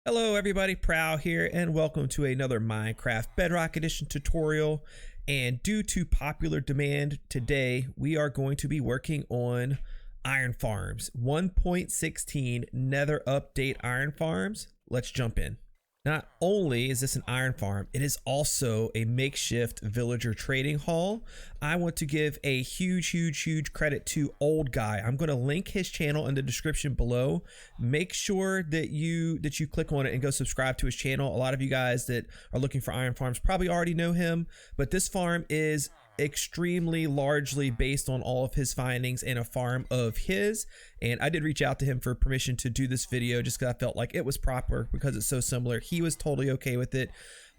Hello everybody, Prowl here, and welcome to another Minecraft Bedrock Edition tutorial. And due to popular demand, today we are going to be working on iron farms. 1.16 Nether update iron farms. Let's jump in. Not only is this an iron farm, it is also a makeshift villager trading hall. I want to give a huge credit to Old Guy. I'm going to link his channel in the description below. Make sure that you click on it and go subscribe to his channel. A lot of you guys that are looking for iron farms probably already know him, but this farm is extremely largely based on all of his findings and a farm of his. And I did reach out to him for permission to do this video just because I felt like it was proper because it's so similar. He was totally okay with it.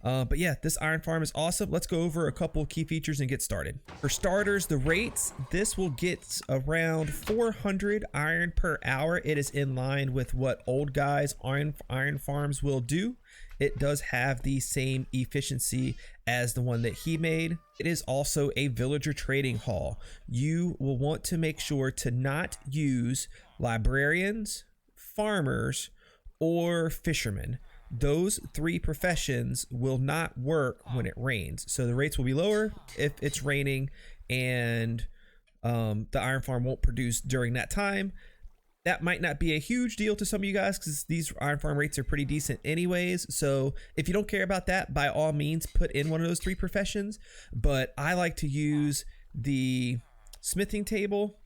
But yeah, this iron farm is awesome. Let's go over a couple key features and get started. For starters, the rates, this will get around 400 iron per hour. It is in line with what Old Guy's iron farms will do. It does have the same efficiency as the one that he made. It is also a villager trading hall. You will want to make sure to not use librarians, farmers, or fishermen. Those three professions will not work when it rains. So the rates will be lower if it's raining and the iron farm won't produce during that time. That might not be a huge deal to some of you guys because these iron farm rates are pretty decent anyways. So if you don't care about that, by all means, put in one of those three professions. But I like to use the smithing table,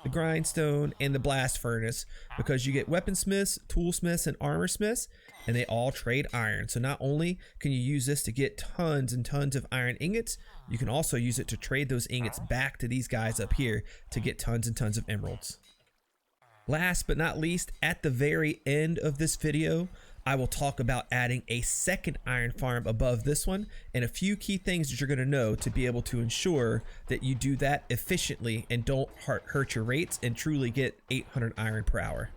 the grindstone, and the blast furnace because you get weaponsmiths, toolsmiths, and armor smiths, and they all trade iron. So not only can you use this to get tons and tons of iron ingots, you can also use it to trade those ingots back to these guys up here to get tons and tons of emeralds. Last but not least, at the very end of this video, I will talk about adding a second iron farm above this one and a few key things that you're going to know to be able to ensure that you do that efficiently and don't hurt your rates and truly get 800 iron per hour.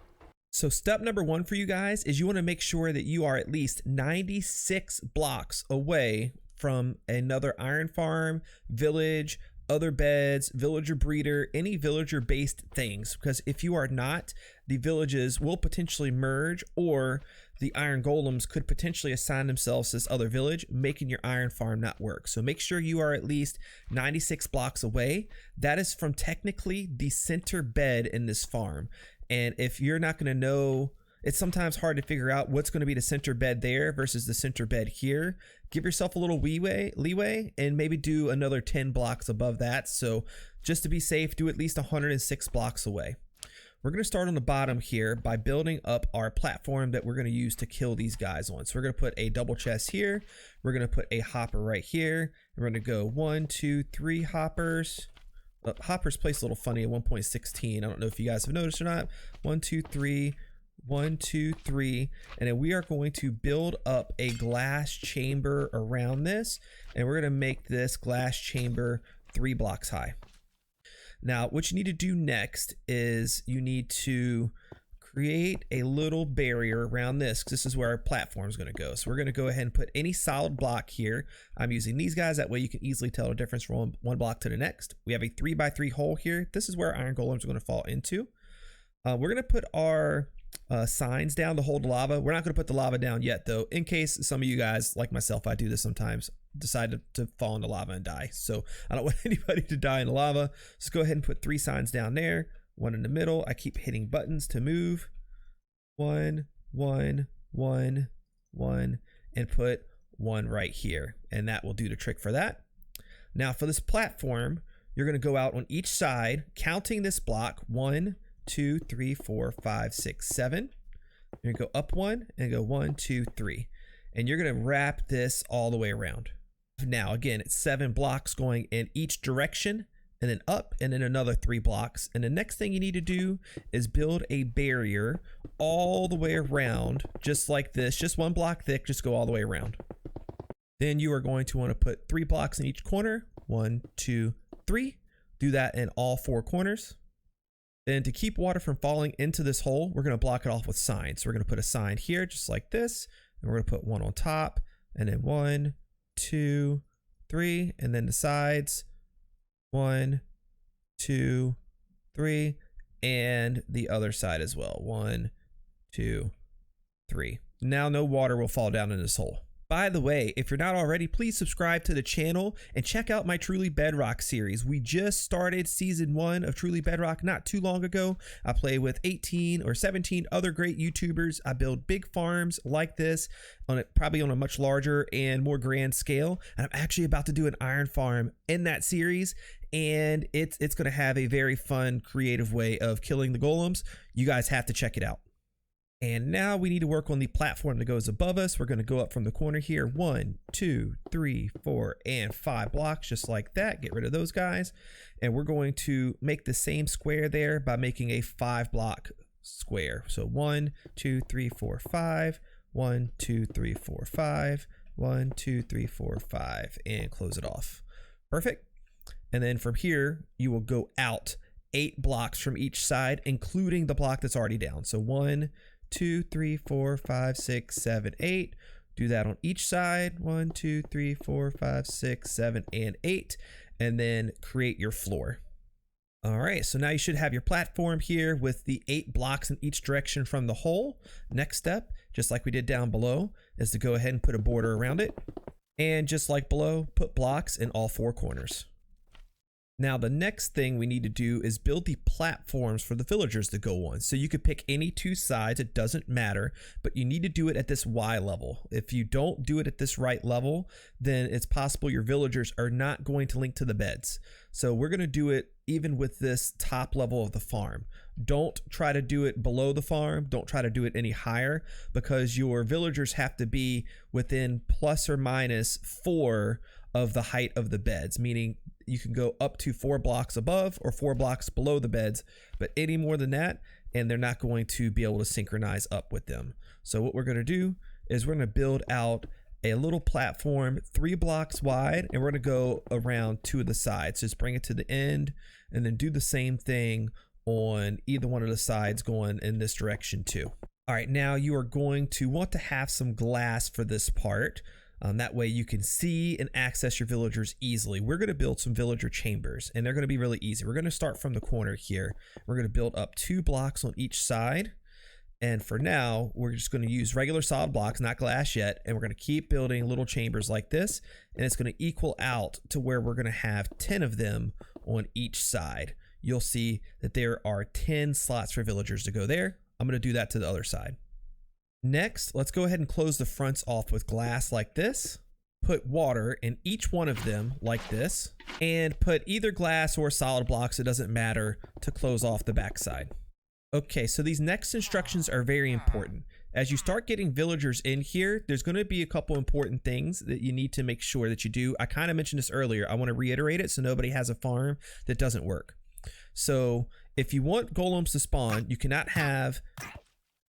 So step number one for you guys is you want to make sure that you are at least 96 blocks away from another iron farm, village, other beds, villager breeder, any villager based things, because if you are not, the villages will potentially merge or the iron golems could potentially assign themselves to this other village, making your iron farm not work. So make sure you are at least 96 blocks away. That is from technically the center bed in this farm. And if you're not going to know, it's sometimes hard to figure out what's going to be the center bed there versus the center bed here. Give yourself a little leeway and maybe do another 10 blocks above that. So just to be safe, do at least 106 blocks away. We're going to start on the bottom here by building up our platform that we're going to use to kill these guys on. So we're going to put a double chest here. We're going to put a hopper right here. We're going to go 1, 2, 3 hoppers. Hoppers place a little funny at 1.16. I don't know if you guys have noticed or not. 1, 2, 3. 1, 2, 3, and then we are going to build up a glass chamber around this, and we're going to make this glass chamber 3 blocks high. Now what you need to do next is you need to create a little barrier around this because this is where our platform is going to go. So we're going to go ahead and put any solid block here. I'm using these guys, that way you can easily tell the difference from one block to the next. We have a 3x3 hole here. This is where iron golems are going to fall into. We're going to put our signs down to hold the lava. We're not going to put the lava down yet though, in case some of you guys, like myself, I do this sometimes, decide to fall into lava and die. So I don't want anybody to die in the lava. Just go ahead and put 3 signs down there, 1 in the middle. I keep hitting buttons to move. 1, 1, 1, 1, and put 1 right here. And that will do the trick for that. Now for this platform, you're going to go out on each side, counting this block, 1, 2, 3, 4, 5, 6, 7. You're gonna go up 1 and go 1, 2, 3, and you're gonna wrap this all the way around. Now again, it's 7 blocks going in each direction, and then up, and then another 3 blocks. And the next thing you need to do is build a barrier all the way around, just like this, just 1 block thick, just go all the way around. Then you are going to want to put 3 blocks in each corner, 1, 2, 3. Do that in all 4 corners. Then to keep water from falling into this hole, we're going to block it off with signs. So we're going to put a sign here just like this, and we're going to put 1 on top, and then 1, 2, 3, and then the sides, 1, 2, 3, and the other side as well, 1, 2, 3. Now no water will fall down in this hole. By the way, if you're not already, please subscribe to the channel and check out my Truly Bedrock series. We just started season 1 of Truly Bedrock not too long ago. I play with 18 or 17 other great YouTubers. I build big farms like this, probably on a much larger and more grand scale. And I'm actually about to do an iron farm in that series, and it's going to have a very fun, creative way of killing the golems. You guys have to check it out. And now we need to work on the platform that goes above us. We're going to go up from the corner here. 1, 2, 3, 4, and 5 blocks, just like that. Get rid of those guys. And we're going to make the same square there by making a 5-block square. So 1, 2, 3, 4, 5. 1, 2, 3, 4, 5. 1, 2, 3, 4, 5. And close it off. Perfect. And then from here, you will go out 8 blocks from each side, including the block that's already down. So 1, 2, 3, 4, 5, 6, 7, 8. Do that on each side. 1, 2, 3, 4, 5, 6, 7, and 8. And then create your floor. All right, so now you should have your platform here with the 8 blocks in each direction from the hole. Next step, just like we did down below, is to go ahead and put a border around it. And just like below, put blocks in all 4 corners. Now the next thing we need to do is build the platforms for the villagers to go on. So you could pick any 2 sides, it doesn't matter, but you need to do it at this Y level. If you don't do it at this right level, then it's possible your villagers are not going to link to the beds. So we're going to do it even with this top level of the farm. Don't try to do it below the farm. Don't try to do it any higher, because your villagers have to be within plus or minus 4 of the height of the beds, meaning you can go up to 4 blocks above or 4 blocks below the beds, but any more than that, and they're not going to be able to synchronize up with them. So what we're going to do is we're going to build out a little platform 3 blocks wide, and we're going to go around 2 of the sides. Just bring it to the end and then do the same thing on either one of the sides going in this direction too. All right, now you are going to want to have some glass for this part. That way you can see and access your villagers easily. We're going to build some villager chambers, and they're going to be really easy. We're going to start from the corner here. We're going to build up 2 blocks on each side. And for now, we're just going to use regular solid blocks, not glass yet. And we're going to keep building little chambers like this. And it's going to equal out to where we're going to have 10 of them on each side. You'll see that there are 10 slots for villagers to go there. I'm going to do that to the other side. Next, let's go ahead and close the fronts off with glass like this. Put water in each one of them like this, and put either glass or solid blocks, it doesn't matter, to close off the backside. Okay, so these next instructions are very important. As you start getting villagers in here, there's going to be a couple important things that you need to make sure that you do. I kind of mentioned this earlier. I want to reiterate it so nobody has a farm that doesn't work. So if you want golems to spawn, you cannot have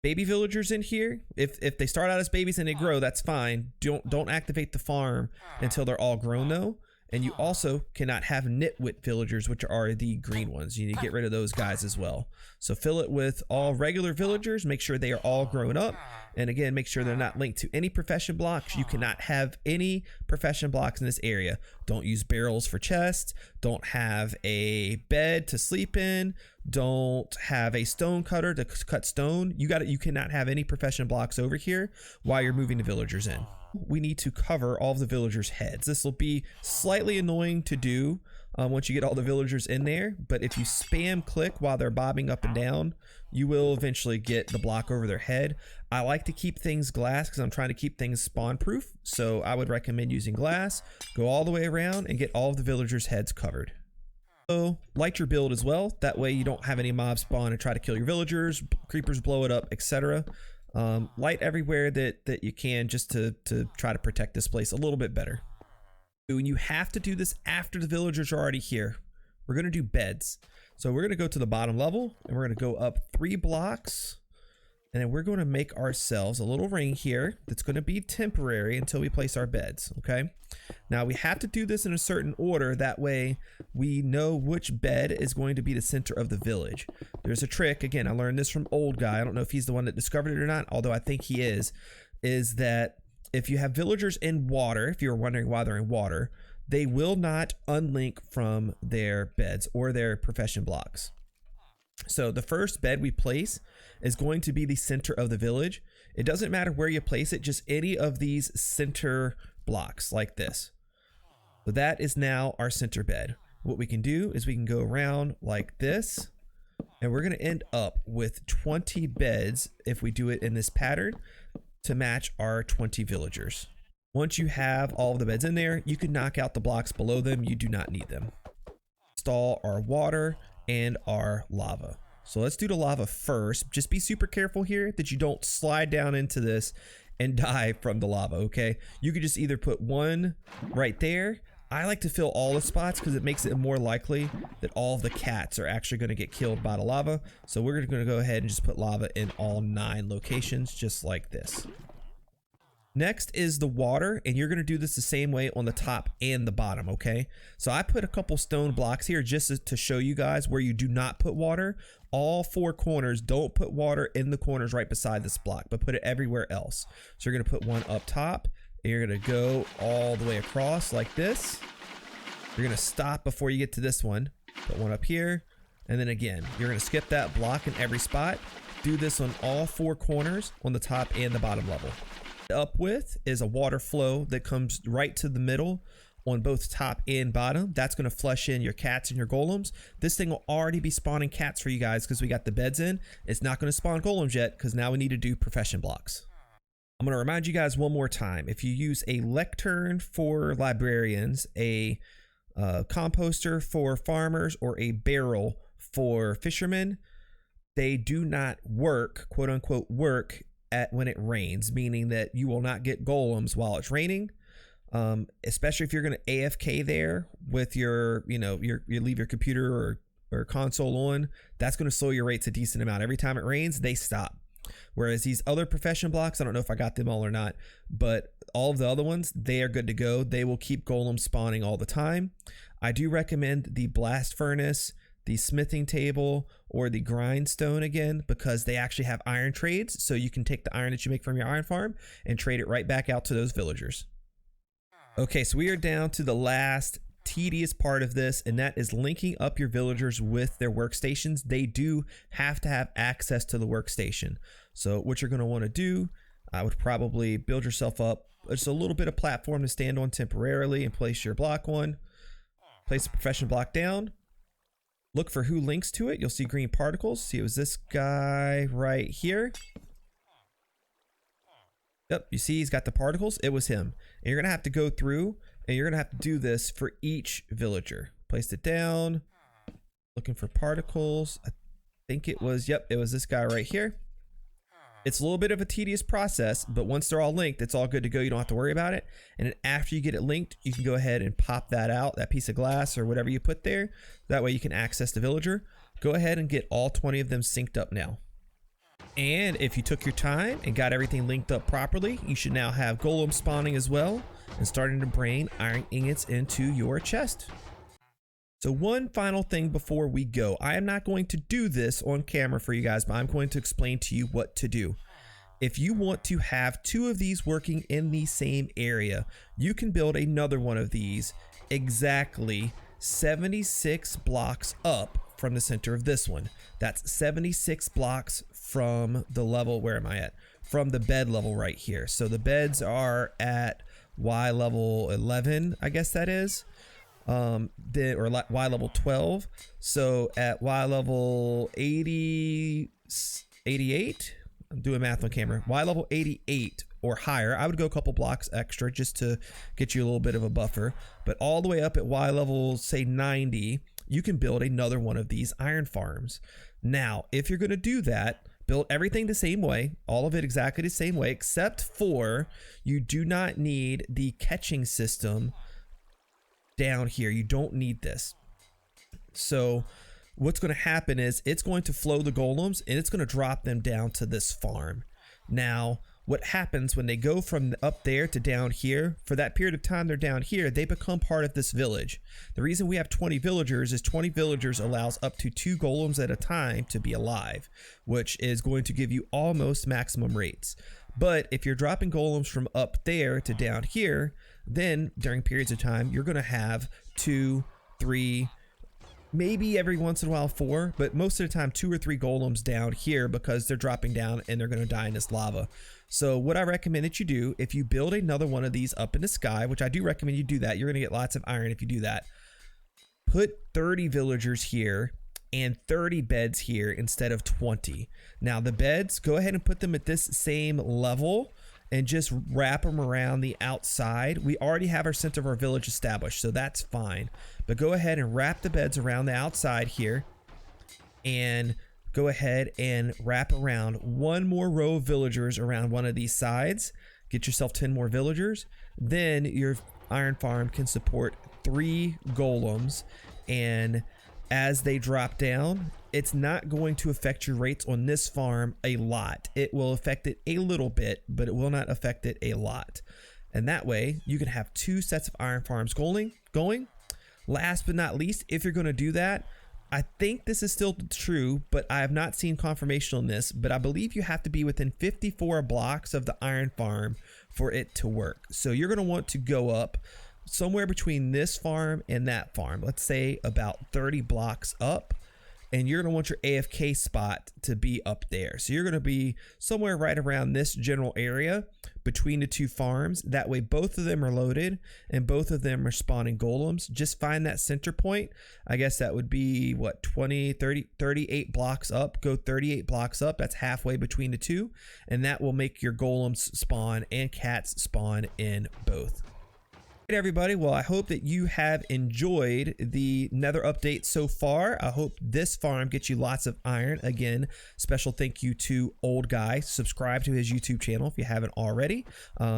baby villagers in here. If they start out as babies and they grow, that's fine. Don't activate the farm until they're all grown though. And you also cannot have nitwit villagers, which are the green ones. You need to get rid of those guys as well. So fill it with all regular villagers. Make sure they are all grown up. And again, make sure they're not linked to any profession blocks. You cannot have any profession blocks in this area. Don't use barrels for chests. Don't have a bed to sleep in. Don't have a stone cutter to cut stone. You cannot have any profession blocks over here while you're moving the villagers in. We need to cover all of the villagers' heads. This will be slightly annoying to do once you get all the villagers in there, but if you spam click while they're bobbing up and down, you will eventually get the block over their head. I like to keep things glass because I'm trying to keep things spawn proof, so I would recommend using glass. Go all the way around and get all of the villagers' heads covered. So light your build as well. That way you don't have any mobs spawn and try to kill your villagers, creepers blow it up, etc. Light everywhere that you can, just to try to protect this place a little bit better. And you have to do this after the villagers are already here. We're going to do beds. So we're going to go to the bottom level and we're going to go up 3 blocks. And then we're going to make ourselves a little ring here that's going to be temporary until we place our beds, okay? Now we have to do this in a certain order. That way we know which bed is going to be the center of the village. There's a trick. Again, I learned this from Old Guy. I don't know if he's the one that discovered it or not, although I think he is that if you have villagers in water, if you're wondering why they're in water, they will not unlink from their beds or their profession blocks. So the first bed we place is going to be the center of the village. It doesn't matter where you place it, just any of these center blocks like this. So that is now our center bed. What we can do is we can go around like this, and we're going to end up with 20 beds if we do it in this pattern to match our 20 villagers. Once you have all of the beds in there, you can knock out the blocks below them. You do not need them. Install our water and our lava. So let's do the lava first. Just be super careful here that you don't slide down into this and die from the lava, okay? You could just either put one right there. I like to fill all the spots because it makes it more likely that all of the cats are actually going to get killed by the lava. So we're going to go ahead and just put lava in all 9 locations, just like this. Next is the water, and you're going to do this the same way on the top and the bottom, okay? So I put a couple stone blocks here just to show you guys where you do not put water. All 4 corners, don't put water in the corners right beside this block, but put it everywhere else. So you're going to put one up top, and you're going to go all the way across like this. You're going to stop before you get to this one. Put one up here, and then again, you're going to skip that block in every spot. Do this on all 4 corners on the top and the bottom level. Up with is a water flow that comes right to the middle on both top and bottom. That's going to flush in your cats and your golems. This thing will already be spawning cats for you guys because we got the beds in. It's not going to spawn golems yet because now we need to do profession blocks. I'm going to remind you guys one more time. If you use a lectern for librarians, a composter for farmers, or a barrel for fishermen, they do not work, quote unquote, work when it rains, meaning that you will not get golems while it's raining, especially if you're going to AFK there with your, you leave your computer or console on. That's going to slow your rates a decent amount. Every time it rains, they stop. Whereas these other profession blocks, I don't know if I got them all or not, but all of the other ones, they are good to go. They will keep golems spawning all the time. I do recommend the blast furnace, the smithing table, or the grindstone again, because they actually have iron trades. So you can take the iron that you make from your iron farm and trade it right back out to those villagers. Okay, so we are down to the last tedious part of this, and that is linking up your villagers with their workstations. They do have to have access to the workstation. So what you're going to want to do, I would probably build yourself up just a little bit of platform to stand on temporarily and place your block on. Place the profession block down. Look for who links to it. You'll see green particles. See, it was this guy right here. Yep, you see he's got the particles. It was him. And you're going to have to go through, and you're going to have to do this for each villager. Placed it down. Looking for particles. I think it was, yep, it was this guy right here. It's a little bit of a tedious process, but once they're all linked, it's all good to go. You don't have to worry about it. And then after you get it linked, you can go ahead and pop that out, that piece of glass or whatever you put there. That way you can access the villager. Go ahead and get all 20 of them synced up now. And if you took your time and got everything linked up properly, you should now have golem spawning as well and starting to bring iron ingots into your chest. So one final thing before we go. I am not going to do this on camera for you guys, but I'm going to explain to you what to do. If you want to have 2 of these working in the same area, you can build another one of these exactly 76 blocks up from the center of this one. That's 76 blocks from the level, where am I at? From the bed level right here. So the beds are at Y level 11, I guess that is. Or Y level 12. So at Y level 88, I'm doing math on camera, Y level 88 or higher, I would go a couple blocks extra just to get you a little bit of a buffer. But all the way up at Y level, say 90, you can build another one of these iron farms. Now, if you're going to do that, build everything the same way, all of it exactly the same way, except for you do not need the catching system down here. You don't need this. So what's going to happen is it's going to flow the golems and it's going to drop them down to this farm. Now, what happens when they go from up there to down here, for that period of time they're down here, they become part of this village. The reason we have 20 villagers is 20 villagers allows up to 2 golems at a time to be alive, which is going to give you almost maximum rates. But if you're dropping golems from up there to down here, then during periods of time, you're going to have 2, 3, maybe every once in a while 4, but most of the time 2 or 3 golems down here because they're dropping down and they're going to die in this lava. So what I recommend that you do, if you build another one of these up in the sky, which I do recommend you do that, you're going to get lots of iron if you do that. Put 30 villagers here and 30 beds here instead of 20. Now the beds, go ahead and put them at this same level and just wrap them around the outside. We already have our center of our village established, so that's fine. But go ahead and wrap the beds around the outside here and go ahead and wrap around 1 more row of villagers around one of these sides. Get yourself 10 more villagers. Then your iron farm can support 3 golems, and as they drop down, it's not going to affect your rates on this farm a lot. It will affect it a little bit, but it will not affect it a lot. And that way you can have 2 sets of iron farms going. Last but not least, if you're going to do that, I think this is still true, but I have not seen confirmation on this, but I believe you have to be within 54 blocks of the iron farm for it to work. So you're going to want to go up somewhere between this farm and that farm. Let's say about 30 blocks up, and you're going to want your AFK spot to be up there. So you're going to be somewhere right around this general area between the 2 farms. That way both of them are loaded and both of them are spawning golems. Just find that center point. I guess that would be what, 20, 30, 38 blocks up. Go 38 blocks up. That's halfway between the 2. And that will make your golems spawn and cats spawn in both. Hey everybody, well, I hope that you have enjoyed the Nether update so far. I hope this farm gets you lots of iron. Again, special thank you to Old Guy. Subscribe to his YouTube channel if you haven't already.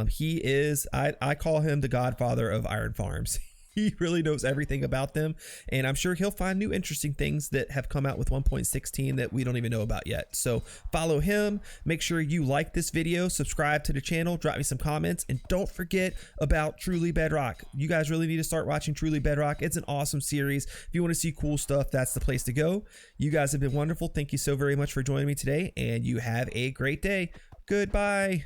He is, I call him the godfather of iron farms. He really knows everything about them, and I'm sure he'll find new interesting things that have come out with 1.16 that we don't even know about yet. So follow him. Make sure you like this video, subscribe to the channel, drop me some comments, and don't forget about Truly Bedrock. You guys really need to start watching Truly Bedrock. It's an awesome series. If you want to see cool stuff, that's the place to go. You guys have been wonderful. Thank you so very much for joining me today, and you have a great day. Goodbye.